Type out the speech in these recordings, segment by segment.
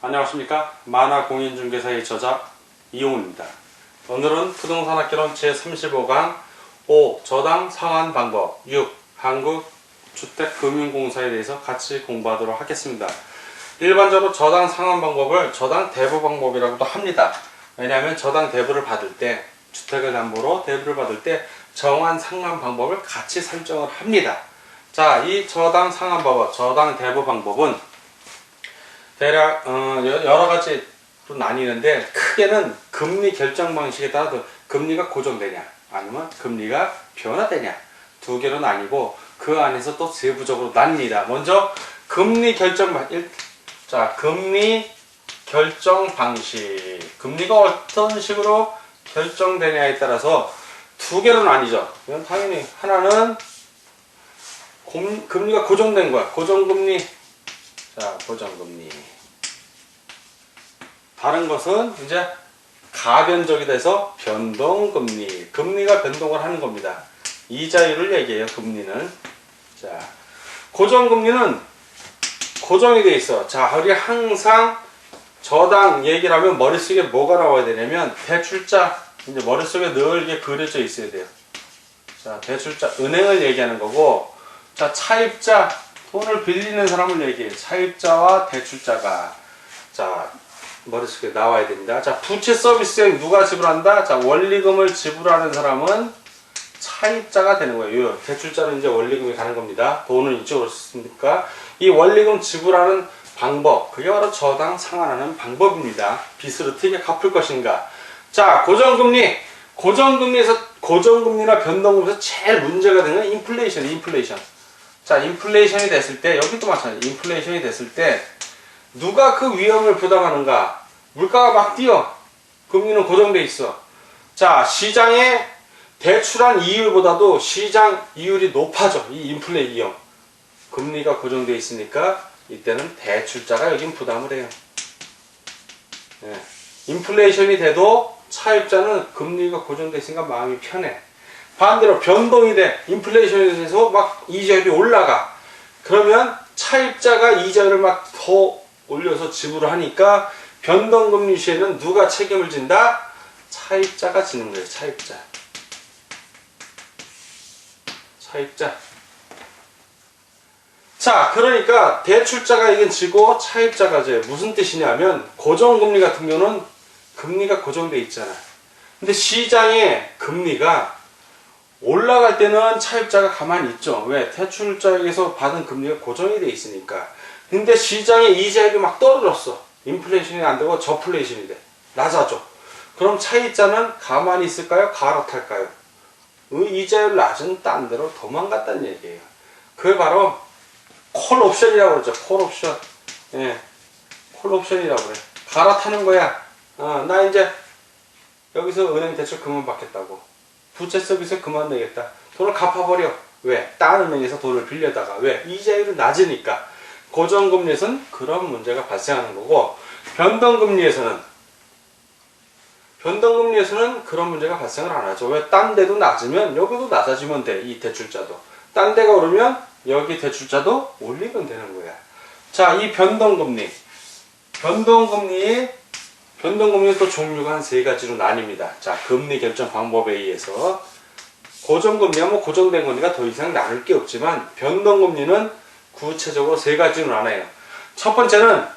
안녕하십니까. 만화공인중개사의 저자 이용우입니다. 오늘은 부동산학개론 제35강 5. 저당 상환 방법 6. 한국주택금융공사에 대해서 같이 공부하도록 하겠습니다. 일반적으로 저당 상환 방법을 저당 대부 방법이라고도 합니다. 왜냐하면 저당 대부를 받을 때, 주택을 담보로 대부를 받을 때 정한 상환 방법을 같이 설정을 합니다. 자, 이 저당 상환 방법, 저당 대부 방법은 대략 여러 가지로 나뉘는데, 크게는 금리 결정 방식에 따라 금리가 고정되냐 아니면 금리가 변화되냐 두 개로 나뉘고, 그 안에서 또 세부적으로 나뉩니다. 먼저 금리 결정 금리 결정 방식, 금리가 어떤 식으로 결정되냐에 따라서 두 개로 나뉘죠. 이건 당연히 하나는 금리가 고정된 거야. 고정금리. 자, 고정금리. 다른 것은 이제 가변적이 돼서 변동금리. 금리가 변동을 하는 겁니다. 이자율을 얘기해요, 금리는. 자, 고정금리는 고정이 돼 있어. 자, 우리 항상 저당 얘기를 하면 머릿속에 뭐가 나와야 되냐면, 대출자. 이제 머릿속에 늘 이게 그려져 있어야 돼요. 자, 대출자, 은행을 얘기하는 거고, 자, 차입자, 돈을 빌리는 사람을 얘기해요. 차입자와 대출자가. 자, 머릿속에 나와야 됩니다. 자, 부채 서비스에 누가 지불한다? 자, 원리금을 지불하는 사람은 차입자가 되는 거예요. 대출자는 이제 원리금이 가는 겁니다. 돈은 이쪽으로 쓰니까. 이 원리금 지불하는 방법, 그게 바로 저당 상환하는 방법입니다. 빚을 어떻게 갚을 것인가. 자, 고정금리. 고정금리나 변동금리에서 제일 문제가 되는 건 인플레이션. 자, 인플레이션이 됐을 때, 여기도 마찬가지. 인플레이션이 됐을 때 누가 그 위험을 부담하는가? 물가가 막 뛰어. 금리는 고정돼 있어. 자, 시장에 대출한 이율보다도 시장 이율이 높아져. 이 인플레 위험. 금리가 고정돼 있으니까 이때는 대출자가 여긴 부담을 해요. 네. 인플레이션이 돼도 차입자는 금리가 고정돼 있으니까 마음이 편해. 반대로 변동이 돼. 인플레이션이 돼서 막 이자율이 올라가. 그러면 차입자가 이자율을 막 더 올려서 지불을 하니까 변동금리 시에는 누가 책임을 진다? 차입자가 지는 거예요. 차입자. 자, 그러니까 대출자가 이건 지고 차입자가 져. 무슨 뜻이냐면, 고정금리 같은 경우는 금리가 고정돼 있잖아. 근데 시장에 금리가 올라갈 때는 차입자가 가만히 있죠. 왜? 대출자에게서 받은 금리가 고정이 돼 있으니까. 근데 시장에 이자율이 막 떨어졌어. 인플레이션이 안 되고 저플레이션이 돼. 낮아져. 그럼 차입자는 가만히 있을까요? 갈아탈까요? 이자율 낮은 딴 데로 도망갔다는 얘기예요. 그게 바로 콜옵션이라고 그러죠. 콜옵션. 예. 콜옵션이라고 그래. 갈아타는 거야. 나 이제 여기서 은행 대출 그만 받겠다고. 부채 서비스 그만 내겠다. 돈을 갚아버려. 왜? 딴 은행에서 돈을 빌려다가. 왜? 이자율이 낮으니까. 고정금리에서는 그런 문제가 발생하는 거고, 변동금리에서는 그런 문제가 발생을 안 하죠. 왜? 딴 데도 낮으면 여기도 낮아지면 돼. 이 대출자도. 딴 데가 오르면 여기 대출자도 올리면 되는 거야. 자, 이 변동금리는 또 종류가 한 세 가지로 나뉩니다. 자, 금리 결정 방법에 의해서 고정금리와 뭐 고정된 금리가 더 이상 나눌 게 없지만, 변동금리는 구체적으로 세 가지로 나눠요. 첫 번째는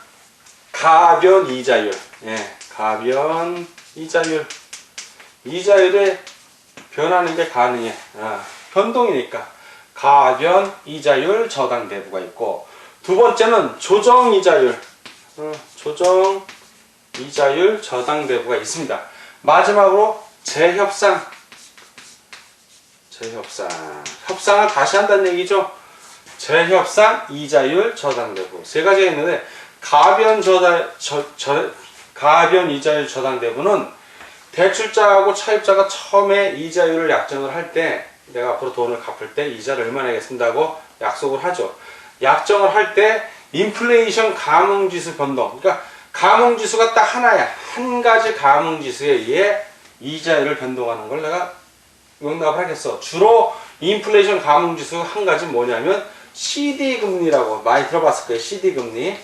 가변 이자율. 예, 가변 이자율. 이자율에 변하는 게 가능해. 변동이니까. 가변 이자율 저당 대부가 있고, 두 번째는 조정 이자율. 조정 이자율 저당 대부가 있습니다. 마지막으로 재협상. 협상을 다시 한다는 얘기죠. 재협상 이자율 저당 대부. 세 가지가 있는데, 가변 이자율 저당 대부는 대출자하고 차입자가 처음에 이자율을 약정을 할 때, 내가 앞으로 돈을 갚을 때 이자를 얼마 내겠습니다고 약속을 하죠. 약정을 할 때 인플레이션 감흥지수 변동. 그러니까 감흥지수가 딱 하나야. 한 가지 감흥지수에 의해 이자율을 변동하는 걸 내가 용납을 하겠어. 주로 인플레이션 감흥지수 한 가지 뭐냐면 CD 금리라고 많이 들어봤을 거예요. CD 금리.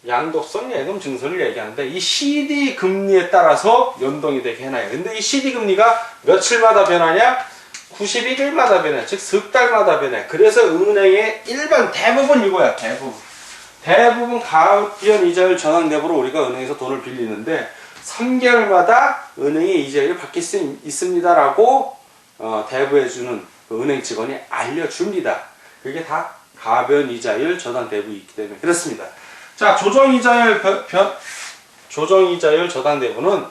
양도성 예금 증서를 얘기하는데 이 CD 금리에 따라서 연동이 되게 해놔요. 근데 이 CD 금리가 며칠마다 변하냐? 91일마다 변해. 즉 석 달마다 변해. 그래서 은행의 일반 대부분 이거야. 대부분 가변 이자율 전환 대부로 우리가 은행에서 돈을 빌리는데 3개월마다 은행이 이자율을 바뀔 수 있습니다라고 대부해주는 그 은행 직원이 알려줍니다. 그게 다 가변 이자율 전환 대부이기 때문에 그렇습니다. 자, 조정 이자율 저당 대부는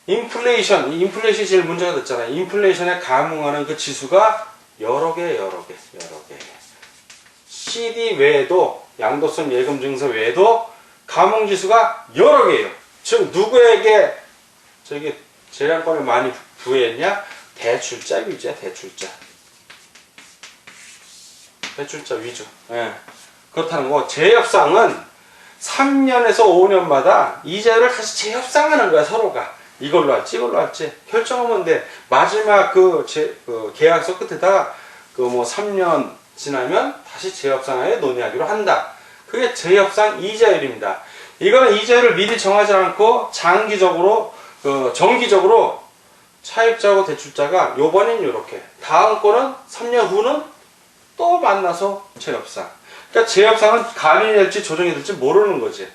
인플레이션이 제일 문제가 됐잖아요. 인플레이션에 감응하는 그 지수가 여러 개. CD 외에도 양도성 예금 증서 외에도 감응 지수가 여러 개예요. 즉 누구에게 저기 재량권을 많이 부여했냐? 대출자 위주야, 대출자 위주. 예. 그렇다는 거. 재협상은 3년에서 5년마다 이자율을 다시 재협상하는 거야, 서로가. 이걸로 할지 결정하면 돼. 마지막 그 계약서 끝에다가 그 뭐 3년 지나면 다시 재협상하여 논의하기로 한다. 그게 재협상 이자율입니다. 이거는 이자율을 미리 정하지 않고 장기적으로 정기적으로 차입자하고 대출자가 요번엔 요렇게, 다음 거는 3년 후는 또 만나서 재협상. 그러니까 재협상은 감이 될지 조정이 될지 모르는 거지.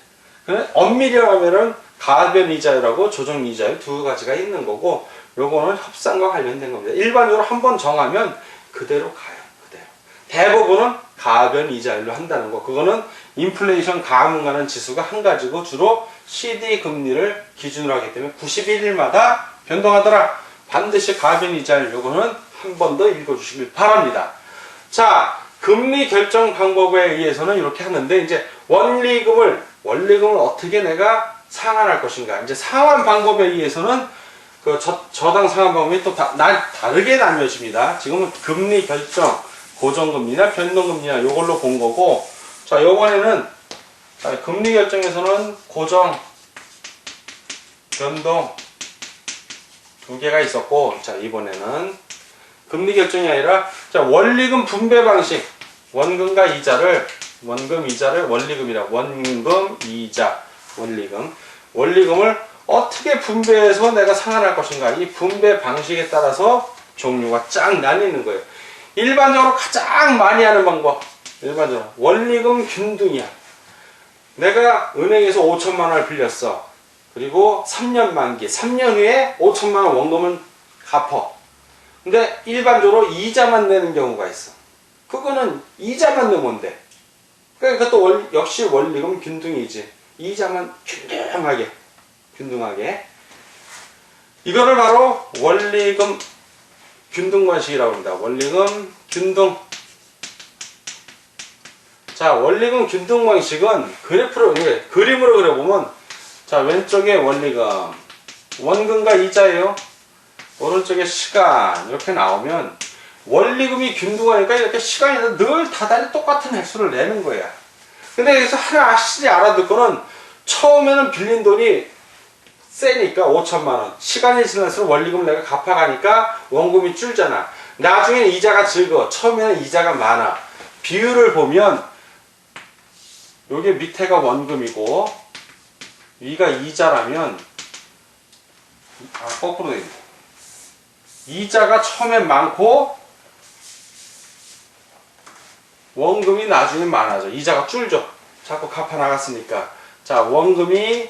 엄밀히 하면은 가변 이자율하고 조정 이자율 두 가지가 있는 거고, 요거는 협상과 관련된 겁니다. 일반적으로 한번 정하면 그대로 가요. 그대로. 대부분은 가변 이자율로 한다는 거. 그거는 인플레이션 감응하는 지수가 한 가지고 주로 CD 금리를 기준으로 하기 때문에 91일마다 변동하더라. 반드시 가변 이자율, 요거는 한 번 더 읽어주시길 바랍니다. 자, 금리 결정 방법에 의해서는 이렇게 하는데, 이제 원리금을 어떻게 내가 상환할 것인가. 이제 상환 방법에 의해서는 그 저당 상환 방법이 또 다르게 나뉘어집니다. 지금은 금리 결정, 고정금리나 변동금리나 요걸로 본 거고, 자, 요번에는 금리 결정에서는 고정, 변동 두 개가 있었고, 자, 이번에는 금리 결정이 아니라, 자, 원리금 분배 방식, 원금 이자를 원리금이라, 원금, 이자, 원리금을 어떻게 분배해서 내가 상환할 것인가. 이 분배 방식에 따라서 종류가 쫙 나뉘는 거예요. 일반적으로 가장 많이 하는 방법, 원리금 균등이야. 내가 은행에서 5천만 원을 빌렸어. 그리고 3년 만기, 3년 후에 5천만 원 원금을 갚어. 근데 일반적으로 이자만 내는 경우가 있어. 그거는 이자만 내면 돼. 그러니까 또 역시 원리금 균등이지. 이자만 균등하게. 이거를 바로 원리금 균등 관식이라고 합니다. 원리금 균등. 자, 원리금 균등 방식은 그림으로 그려보면, 자, 왼쪽에 원금과 이자예요. 오른쪽에 시간 이렇게 나오면 원리금이 균등하니까 이렇게 시간이 늘 다달이 똑같은 액수를 내는 거야. 근데 여기서 하나 확실히 알아둘 거는, 처음에는 빌린 돈이 세니까 5천만 원, 시간이 지날수록 원리금 내가 갚아가니까 원금이 줄잖아. 나중에는 이자가 적어. 처음에는 이자가 많아. 비율을 보면 요게 밑에가 원금이고 위가 이자라면, 거꾸로 돼 있네. 이자가 처음엔 많고 원금이 나중에 많아져. 이자가 줄죠. 자꾸 갚아 나갔으니까. 자, 원금이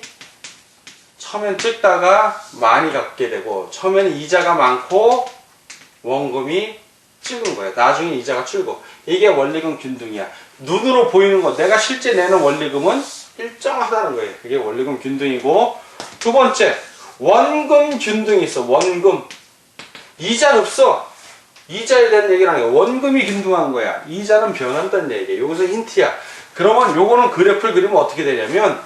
처음엔 적다가 많이 갚게 되고, 처음에는 이자가 많고 원금이 적은 거야. 나중에 이자가 줄고. 이게 원리금 균등이야. 눈으로 보이는 거, 내가 실제 내는 원리금은 일정하다는 거예요. 그게 원리금 균등이고, 두 번째, 원금 균등이 있어. 원금. 이자는 없어. 이자에 대한 얘기를 하는 거야. 원금이 균등한 거야. 이자는 변한다는 얘기야. 여기서 힌트야. 그러면 요거는 그래프를 그리면 어떻게 되냐면,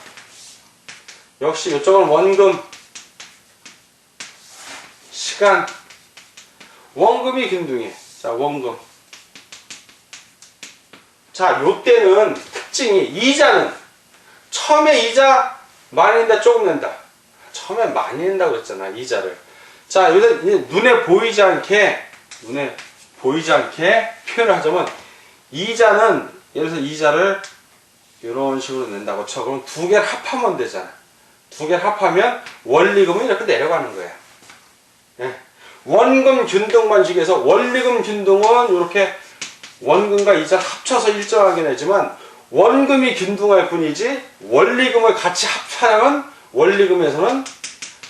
역시 이쪽은 원금, 시간, 원금이 균등해. 자, 원금. 자, 요때는 특징이, 이자는 처음에 이자 많이 낸다, 조금 낸다. 처음에 많이 낸다고 그랬잖아, 이자를. 자, 여기서 눈에 보이지 않게 보이지 않게 표현을 하자면 이자는 예를 들어서 이자를 이런 식으로 낸다고 쳐. 그럼 두 개를 합하면 되잖아. 두 개를 합하면 원리금은 이렇게 내려가는 거야. 예. 원금 균등 방식에서 원리금 균등은 이렇게 원금과 이자를 합쳐서 일정하게 내지만 원금이 균등할 뿐이지 원리금을 같이 합하면 원리금에서는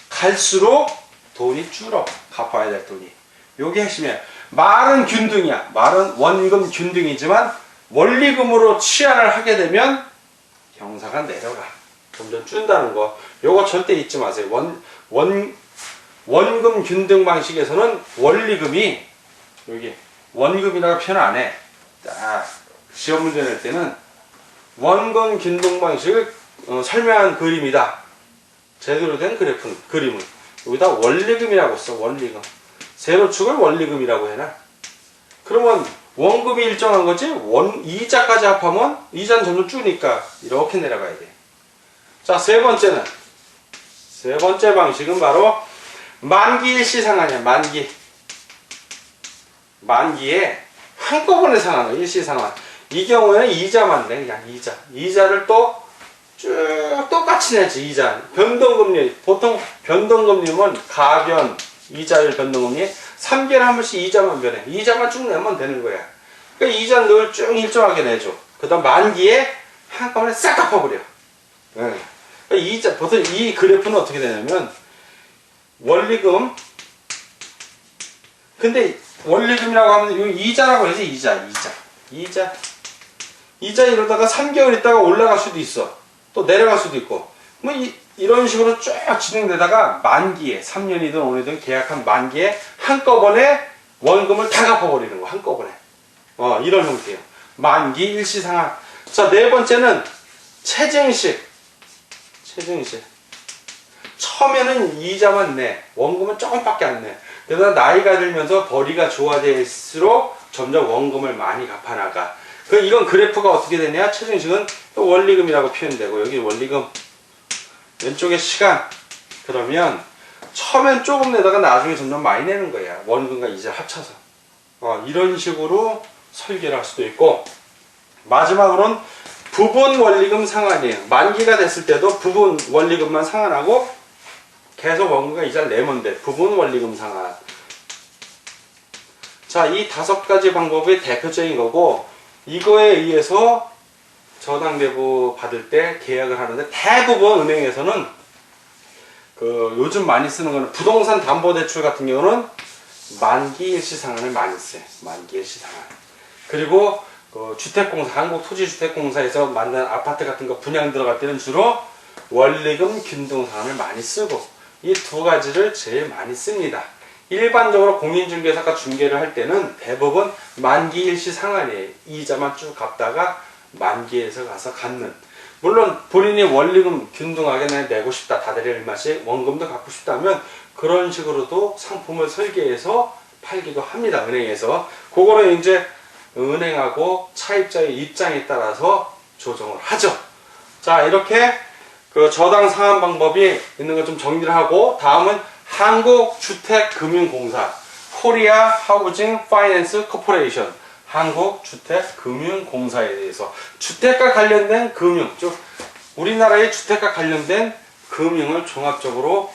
갈수록 돈이 줄어. 갚아야 될 돈이. 요게 핵심이야. 말은 균등이야. 말은 원금 균등이지만 원리금으로 치환을 하게 되면 형사가 내려가. 점점 준다는 거. 요거 절대 잊지 마세요. 원금 균등 방식에서는 원리금이 여기 원금이라고 표현 안 해. 딱 시험 문제 낼 때는 원금 균등 방식을 설명한 그림이다. 제대로 된 그림은 여기다 원리금이라고 써. 원리금. 세로축을 원리금이라고 해놔. 그러면 원금이 일정한 거지 이자까지 합하면 이자는 점점 줄니까 이렇게 내려가야 돼. 자, 세 번째 방식은 바로 만기 일시상환이야. 만기에 한꺼번에 상환, 일시상환. 이 경우에는 이자만 내. 그냥 이자를 또 쭉 똑같이 내지. 이자 변동금리. 보통 변동금리면 가변 이자율 변동금리 3개월에 한 번씩 이자만 변해. 이자만 쭉 내면 되는 거야. 그러니까 이자는 늘 쭉 일정하게 내줘. 그 다음 만기에 한꺼번에 싹 갚아버려. 네. 그러니까 보통 이 그래프는 어떻게 되냐면 원리금. 근데 원리금이라고 하면 이자라고 그러지. 이자 이러다가 3개월 있다가 올라갈 수도 있어. 또 내려갈 수도 있고. 뭐 이런 식으로 쭉 진행되다가 만기에 3년이든 5년이든 계약한 만기에 한꺼번에 원금을 다 갚아버리는 거. 한꺼번에. 이런 형태예요. 만기 일시상환. 자, 네 번째는 체증식. 처음에는 이자만 내. 원금은 조금밖에 안 내. 그러다 나이가 들면서 벌이가 좋아질수록 점점 원금을 많이 갚아나가. 이건 그래프가 어떻게 되냐? 체증식은 원리금이라고 표현되고 여기 원리금 왼쪽에 시간. 그러면 처음엔 조금 내다가 나중에 점점 많이 내는 거야. 원금과 이자 합쳐서. 이런 식으로 설계를 할 수도 있고, 마지막으로는 부분 원리금 상환이에요. 만기가 됐을 때도 부분 원리금만 상환하고 계속 원금과 이자를 내면 돼. 부분 원리금 상환. 자, 이 5가지 방법이 대표적인 거고, 이거에 의해서 저당대부 받을 때 계약을 하는데, 대부분 은행에서는 요즘 많이 쓰는 거는 부동산 담보대출 같은 경우는 만기 일시상환을 많이 써요. 만기 일시상환. 그리고 주택공사, 한국토지주택공사에서 만든 아파트 같은 거 분양 들어갈 때는 주로 원리금 균등상환을 많이 쓰고, 이 두 가지를 제일 많이 씁니다. 일반적으로 공인중개사가 중개를 할 때는 대부분 만기 일시상환이에요. 이자만 쭉 갚다가 만기에서 가서 갚는. 물론 본인이 원리금 균등하게 내고 싶다. 다달이 얼마씩 원금도 갚고 싶다면 그런 식으로도 상품을 설계해서 팔기도 합니다. 은행에서. 그거는 이제 은행하고 차입자의 입장에 따라서 조정을 하죠. 자, 이렇게 저당 상환 방법이 있는 걸 좀 정리를 하고, 다음은 한국주택금융공사, 코리아 하우징 파이낸스 코퍼레이션, 한국주택금융공사에 대해서 주택과 관련된 금융, 즉 우리나라의 주택과 관련된 금융을 종합적으로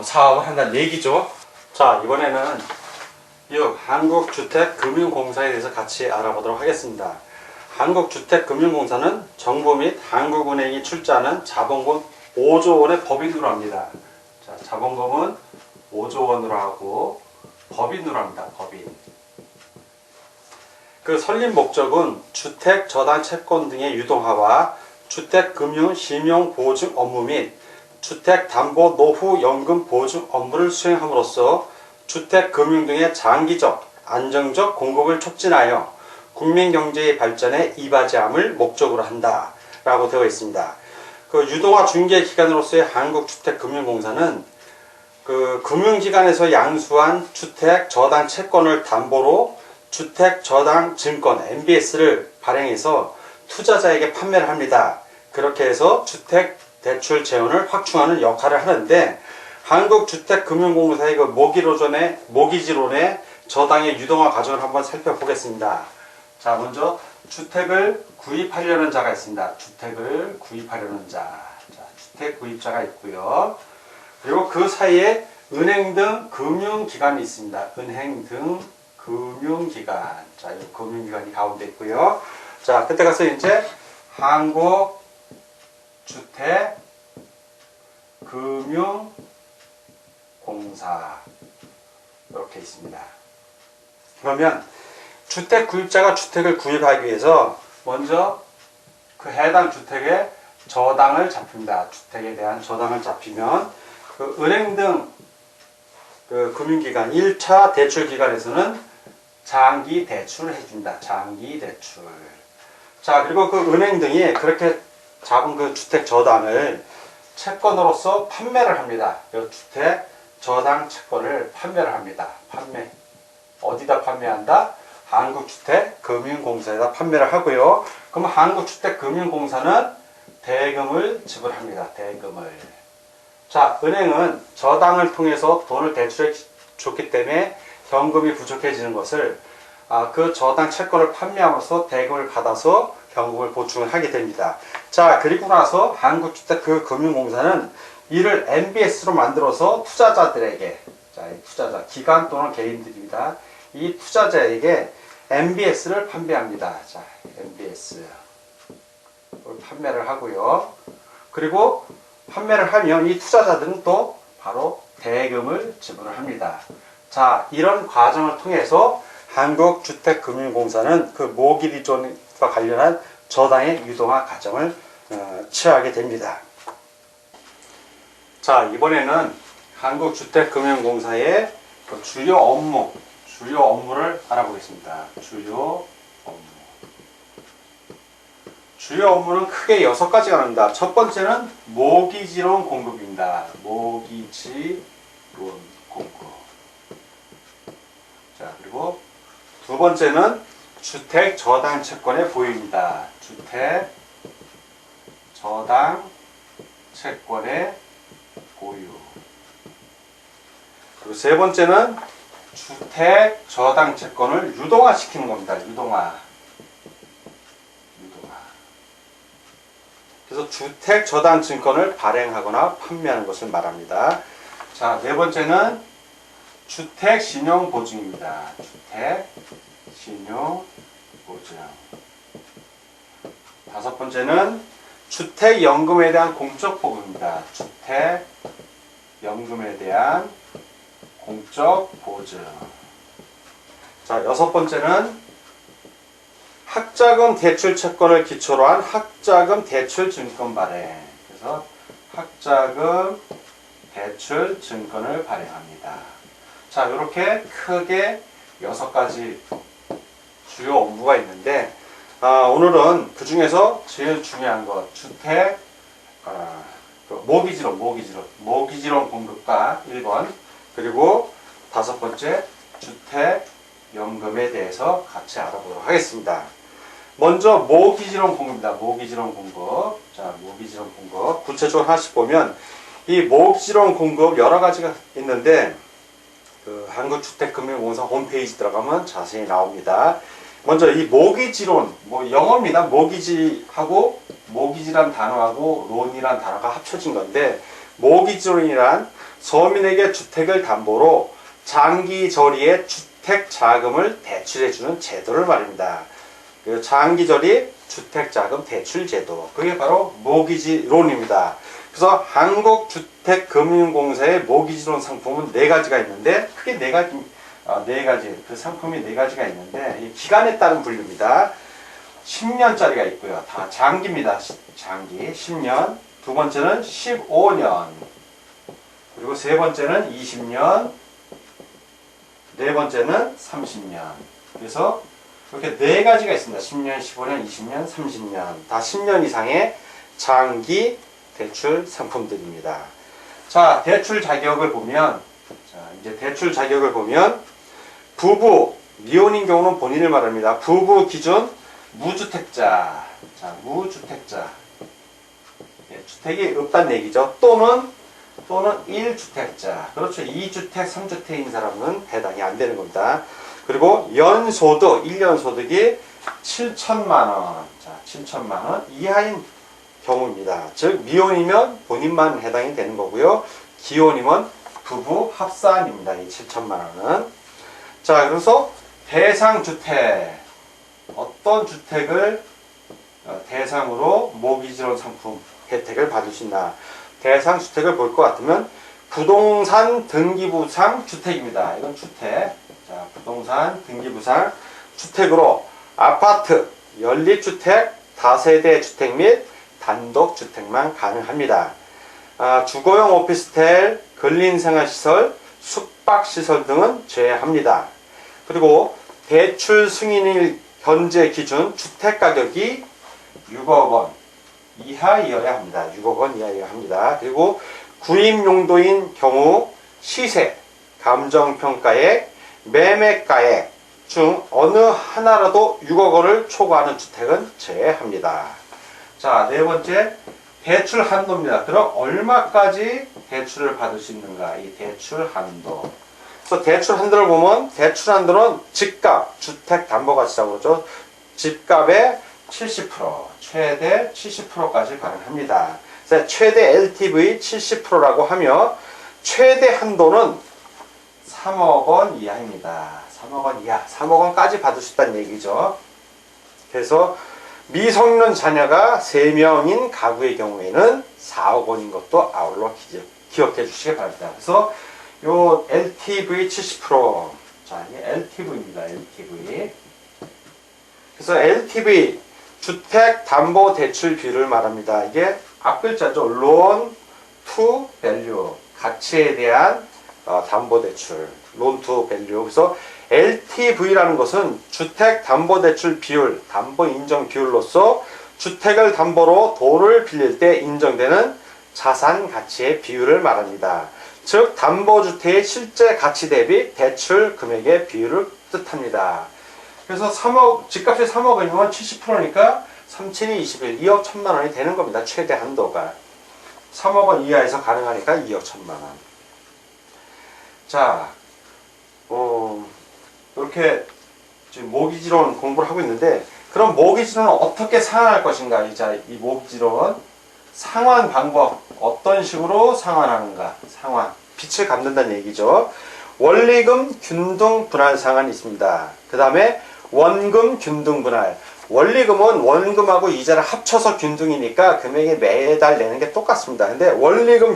사업을 한다는 얘기죠. 자, 이번에는 이 한국주택금융공사에 대해서 같이 알아보도록 하겠습니다. 한국주택금융공사는 정부 및 한국은행이 출자하는 자본금 5조 원의 법인으로 합니다. 자, 자본금은 5조 원으로 하고 법인으로 합니다. 법인. 설립 목적은 주택 저당 채권 등의 유동화와 주택금융 신용 보증 업무 및 주택 담보 노후 연금 보증 업무를 수행함으로써 주택금융 등의 장기적 안정적 공급을 촉진하여 국민경제의 발전에 이바지함을 목적으로 한다 라고 되어 있습니다. 유동화 중개기관으로서의 한국주택금융공사는 금융기관에서 양수한 주택 저당 채권을 담보로 주택 저당 증권 MBS를 발행해서 투자자에게 판매를 합니다. 그렇게 해서 주택 대출 재원을 확충하는 역할을 하는데, 한국주택금융공사의 모기지론에 저당의 유동화 과정을 한번 살펴보겠습니다. 자, 먼저 주택을 구입하려는 자가 있습니다. 주택을 구입하려는 자. 자, 주택 구입자가 있고요. 그리고 그 사이에 은행 등 금융기관이 있습니다. 은행 등 금융기관. 자, 이 금융기관이 가운데 있고요. 자, 그때 가서 이제 한국주택금융공사 이렇게 있습니다. 그러면 주택 구입자가 주택을 구입하기 위해서 먼저 그 해당 주택의 저당을 잡힙니다. 주택에 대한 저당을 잡히면 그 은행 등 그 금융기관 1차 대출기관에서는 장기 대출을 해줍니다. 장기 대출. 자, 그리고 그 은행 등이 그렇게 잡은 그 주택 저당을 채권으로서 판매를 합니다. 이 주택 저당 채권을 판매를 합니다. 판매. 어디다 판매한다? 한국주택금융공사에다 판매를 하고요. 그럼 한국주택금융공사는 대금을 지불합니다. 대금을. 자, 은행은 저당을 통해서 돈을 대출해 줬기 때문에 현금이 부족해지는 것을 그 저당 채권을 판매함으로써 대금을 받아서 현금을 보충을 하게 됩니다. 자, 그리고 나서 한국주택금융공사는 이를 MBS로 만들어서 투자자들에게, 자, 투자자, 기관 또는 개인들입니다. 이 투자자에게 MBS를 판매합니다. 자, MBS 판매를 하고요. 그리고 판매를 하면 이 투자자들은 또 바로 대금을 지불을 합니다. 자, 이런 과정을 통해서 한국주택금융공사는 그 모기지존과 관련한 저당의 유동화 과정을 취하게 됩니다. 자, 이번에는 한국주택금융공사의 그 주요 업무를 알아보겠습니다. 주요 업무는 크게 6가지가 나옵니다. 첫 번째는 모기지론 공급입니다. 모기지론 공급. 자, 그리고 두 번째는 주택 저당 채권의 보유입니다. 주택 저당 채권의 보유. 그리고 세 번째는 주택 저당 채권을 유동화시키는 겁니다. 유동화. 그래서 주택 저당 증권을 발행하거나 판매하는 것을 말합니다. 자, 네 번째는 주택 신용 보증입니다. 주택 신용 보증. 다섯 번째는 주택 연금에 대한 공적 보급입니다. 주택 연금에 대한 공적 보증. 자, 여섯 번째는 학자금 대출 채권을 기초로 한 학자금 대출 증권 발행. 그래서 학자금 대출 증권을 발행합니다. 자, 이렇게 크게 6가지 주요 업무가 있는데 오늘은 그 중에서 제일 중요한 것 주택 모기지론 공급과 1번 그리고 5번째 주택 연금에 대해서 같이 알아보도록 하겠습니다. 먼저 모기지론 공급입니다. 모기지론 공급. 자, 모기지론 공급. 구체적으로 하나씩 보면 이 모기지론 공급 여러 가지가 있는데 그 한국주택금융공사 홈페이지 들어가면 자세히 나옵니다. 먼저 이 모기지론, 영어입니다. 모기지하고 모기지란 단어하고 론이란 단어가 합쳐진 건데 모기지론이란 서민에게 주택을 담보로 장기 저리에 주택 자금을 대출해주는 제도를 말입니다. 그 장기 저리 주택 자금 대출 제도. 그게 바로 모기지론입니다. 그래서 한국주택금융공사의 모기지론 상품은 4가지가 있는데 크게 4가지 그 상품이 4가지가 있는데 이 기간에 따른 분류입니다. 10년짜리가 있고요. 다 장기입니다. 장기 10년. 두 번째는 15년. 그리고 세 번째는 20년. 네 번째는 30년. 그래서 이렇게 4가지가 있습니다. 10년, 15년, 20년, 30년. 다 10년 이상의 장기 대출 상품들입니다. 자, 대출 자격을 보면, 부부, 미혼인 경우는 본인을 말합니다. 부부 기준 무주택자. 자, 무주택자. 예, 주택이 없다는 얘기죠. 또는 1주택자. 그렇죠. 2주택, 3주택인 사람은 해당이 안 되는 겁니다. 그리고 연소득, 1년 소득이 7천만 원. 자, 7천만 원 이하인 경우입니다. 즉, 미혼이면 본인만 해당이 되는 거고요. 기혼이면 부부 합산입니다. 이 7천만 원은. 자, 그래서 대상주택. 어떤 주택을 대상으로 모기지론 상품 혜택을 받을 수 있나. 대상주택을 볼 것 같으면 부동산 등기부상 주택입니다. 이건 주택. 자, 부동산 등기부상 주택으로 아파트, 연립주택, 다세대 주택 및 단독주택만 가능합니다. 주거용 오피스텔, 근린생활시설, 숙박시설 등은 제외합니다. 그리고 대출 승인일 현재 기준 주택가격이 6억 원 이하여야 합니다. 6억 원 이하여야 합니다. 그리고 구입용도인 경우 시세, 감정평가액, 매매가액 중 어느 하나라도 6억 원을 초과하는 주택은 제외합니다. 자, 네 번째, 대출 한도입니다. 그럼 얼마까지 대출을 받을 수 있는가? 이 대출 한도. 그래서 대출 한도를 보면 대출 한도는 집값, 주택담보가치라고 그러죠. 집값의 70%, 최대 70%까지 가능합니다. 그래서 최대 LTV 70%라고 하며 최대 한도는 3억 원 이하입니다. 3억 원 이하, 3억 원까지 받을 수 있다는 얘기죠. 그래서 미성년 자녀가 3명인 가구의 경우에는 4억 원인 것도 아울러 기억해 주시기 바랍니다. 그래서 요 LTV 70%, 자, 이게 LTV입니다. LTV. 그래서 LTV, 주택담보대출 비율을 말합니다. 이게 앞글자죠. Loan to Value, 가치에 대한 담보대출, Loan to Value. 그래서 LTV라는 것은 주택담보대출 비율, 담보인정 비율로서 주택을 담보로 돈을 빌릴 때 인정되는 자산 가치의 비율을 말합니다. 즉, 담보주택의 실제 가치 대비 대출 금액의 비율을 뜻합니다. 그래서 집값이 3억 원이면 70%니까 3,000이 21, 2억 1천만 원이 되는 겁니다. 최대 한도가. 3억 원 이하에서 가능하니까 2억 1천만 원. 자, 이렇게 지금 모기지론 공부를 하고 있는데, 그럼 모기지론은 어떻게 상환할 것인가? 이 모기지론 상환 방법, 어떤 식으로 상환하는가? 상환, 빚을 갚는다는 얘기죠. 원리금 균등 분할 상환이 있습니다. 그 다음에 원금 균등 분할. 원리금은 원금하고 이자를 합쳐서 균등이니까 금액이 매달 내는 게 똑같습니다. 근데 원금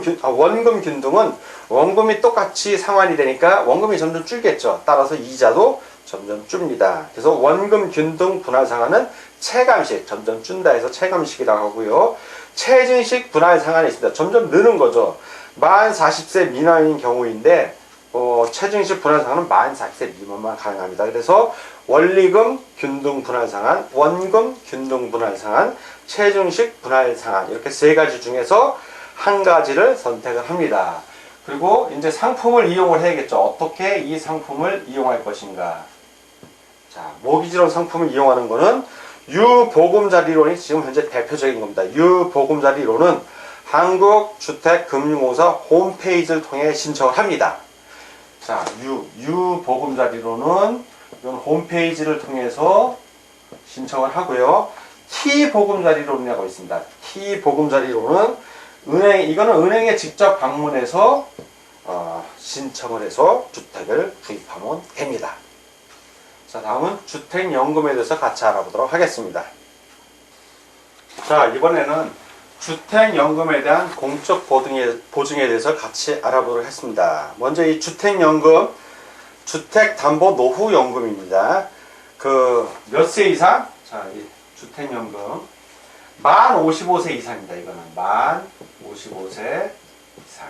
균등은 원금이 똑같이 상환이 되니까 원금이 점점 줄겠죠. 따라서 이자도 점점 줍니다. 그래서 원금 균등 분할 상환은 체감식, 점점 준다 해서 체감식이라고 하고요. 체증식 분할 상환이 있습니다. 점점 느는 거죠. 만 40세 미만인 경우인데 체증식 분할 상환은 만 40세 미만만 가능합니다. 그래서 원리금 균등 분할 상환, 원금 균등 분할 상환, 체증식 분할 상환, 이렇게 세 가지 중에서 한 가지를 선택을 합니다. 그리고 이제 상품을 이용을 해야겠죠. 어떻게 이 상품을 이용할 것인가? 자, 모기지론 상품을 이용하는 거는 유보금자리론이 지금 현재 대표적인 겁니다. 유보금자리론은 한국주택금융공사 홈페이지를 통해 신청을 합니다. 자, 유보금자리론은 이건 홈페이지를 통해서 신청을 하고요. T보금자리론이라고 있습니다. T보금자리론은 이거는 은행에 직접 방문해서 신청을 해서 주택을 구입하면 됩니다. 자, 다음은 주택연금에 대해서 같이 알아보도록 하겠습니다. 자, 이번에는 주택연금에 대한 공적 보증에 대해서 같이 알아보도록 하겠습니다. 먼저 이 주택연금, 주택담보노후연금입니다. 몇 세 이상? 자, 이 주택연금 만 55세 이상입니다. 이거는 만 55세 이상.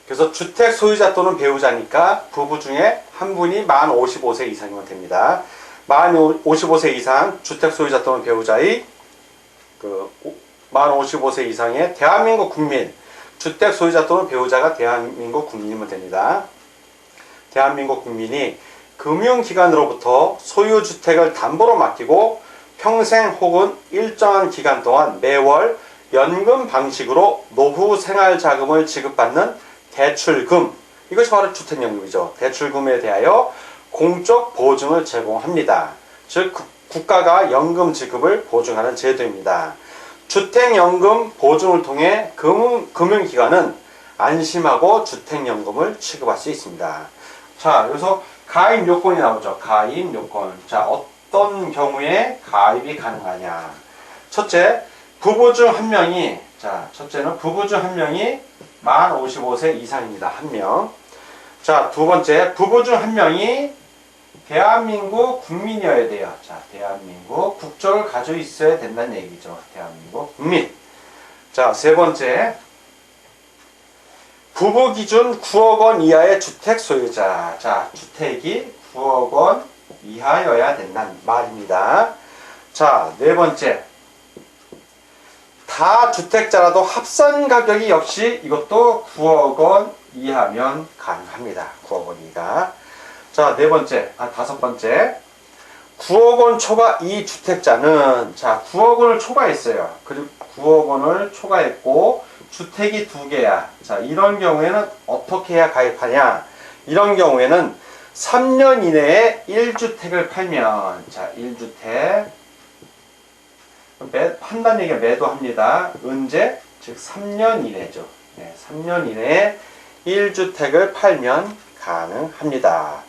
그래서 주택 소유자 또는 배우자니까 부부 중에 한 분이 만 55세 이상이면 됩니다. 만 55세 이상 주택 소유자 또는 배우자의 만 55세 이상의 대한민국 국민, 주택 소유자 또는 배우자가 대한민국 국민이면 됩니다. 대한민국 국민이 금융기관으로부터 소유주택을 담보로 맡기고 평생 혹은 일정한 기간 동안 매월 연금 방식으로 노후 생활자금을 지급받는 대출금, 이것이 바로 주택연금이죠. 대출금에 대하여 공적 보증을 제공합니다. 즉 국가가 연금 지급을 보증하는 제도입니다. 주택연금 보증을 통해 금융기관은 안심하고 주택연금을 취급할 수 있습니다. 자, 여기서 가입 요건이 나오죠. 가입 요건. 자, 어떤 경우에 가입이 가능하냐. 첫째, 부부 중 한 명이, 자, 첫째는 부부 중 한 명이 만 55세 이상입니다. 한 명. 자, 두 번째, 부부 중 한 명이 대한민국 국민이어야 돼요. 자, 대한민국 국적을 가지고 있어야 된다는 얘기죠. 대한민국 국민. 자, 세 번째, 부부 기준 9억 원 이하의 주택 소유자. 자, 주택이 9억 원 이하여야 된다는 말입니다. 자, 네 번째, 다주택자라도 합산 가격이 역시 이것도 9억 원 이하면 가능합니다. 9억 원 이하. 자, 다섯 번째. 9억 원 초과 이 주택자는, 자, 9억 원을 초과했어요. 그리고 9억 원을 초과했고, 주택이 두 개야. 자, 이런 경우에는 어떻게 해야 가입하냐? 이런 경우에는 3년 이내에 1주택을 팔면, 자, 1주택. 판단 얘기가 매도합니다. 언제? 즉 3년 이내죠. 네, 3년 이내에 1주택을 팔면 가능합니다.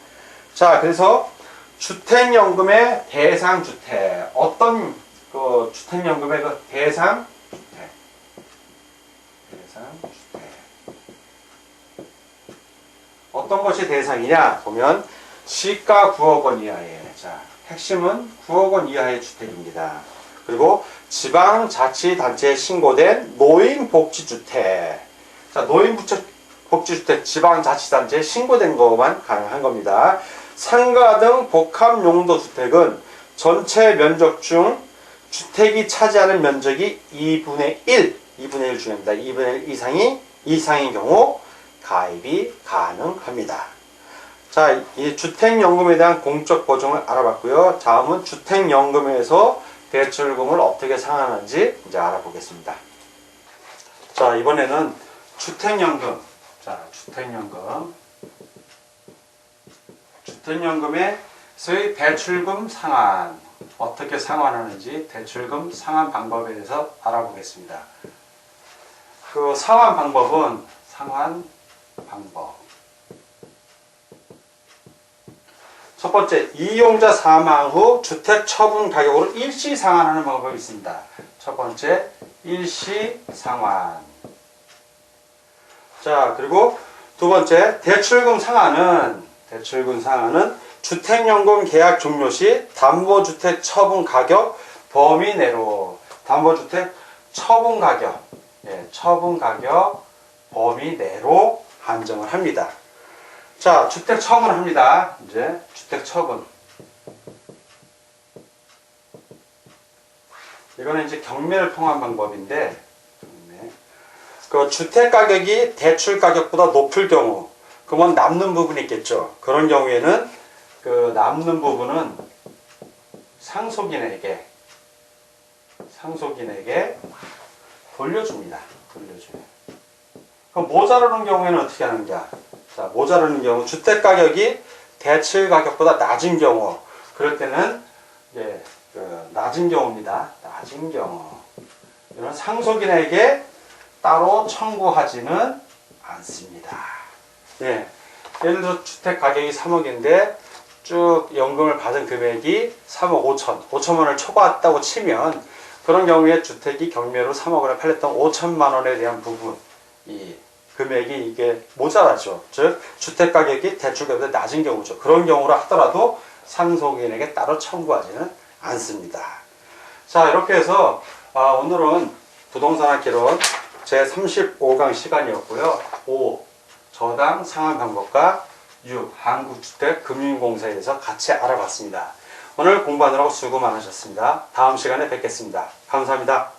자, 그래서 주택연금의 대상주택. 어떤 그 주택연금의 그 대상주택. 어떤 것이 대상이냐? 보면 시가 9억 원 이하의, 자, 핵심은 9억 원 이하의 주택입니다. 그리고 지방자치단체에 신고된 노인복지주택. 자, 노인복지주택 지방자치단체에 신고된 것만 가능한 겁니다. 상가 등 복합용도주택은 전체 면적 중 주택이 차지하는 면적이 2분의 1 중입니다. 2분의 1 이상인 경우 가입이 가능합니다. 자, 이 주택연금에 대한 공적 보증을 알아봤고요. 다음은 주택연금에서 대출금을 어떻게 상환하는지 이제 알아보겠습니다. 자, 이번에는 주택연금. 자, 주택연금에서의 대출금 상환. 어떻게 상환하는지 대출금 상환 방법에 대해서 알아보겠습니다. 그 상환 방법. 첫 번째, 이용자 사망 후 주택 처분 가격으로 일시 상환하는 방법이 있습니다. 첫 번째, 일시 상환. 자, 그리고 두 번째, 대출금 상환은 주택연금 계약 종료 시 담보주택 처분 가격 범위 내로, 담보주택 처분 가격, 처분 가격 범위 내로 한정을 합니다. 자, 주택 처분을 합니다. 이제 주택 처분. 이거는 이제 경매를 통한 방법인데, 그 주택 가격이 대출 가격보다 높을 경우, 그러면 남는 부분이 있겠죠. 그런 경우에는 그 남는 부분은 상속인에게 돌려줍니다. 그럼 모자라는 경우에는 어떻게 하는가? 자, 모자라는 경우, 주택 가격이 대출 가격보다 낮은 경우, 그럴 때는 이제 낮은 경우입니다. 낮은 경우. 이런 상속인에게 따로 청구하지는 않습니다. 예. 예를 들어 주택 가격이 3억인데 쭉 연금을 받은 금액이 3억 5천 원을 초과했다고 치면, 그런 경우에 주택이 경매로 3억을 팔렸던 5천만 원에 대한 부분, 이 금액이 이게 모자라죠. 즉 주택 가격이 대출 가격보다 낮은 경우죠. 그런 경우로 하더라도 상속인에게 따로 청구하지는 않습니다. 자, 이렇게 해서 오늘은 부동산학개론 제35강 시간이었고요. 5. 저당 상환 방법과 6. 한국주택금융공사에 대해서 같이 알아봤습니다. 오늘 공부하느라고 수고 많으셨습니다. 다음 시간에 뵙겠습니다. 감사합니다.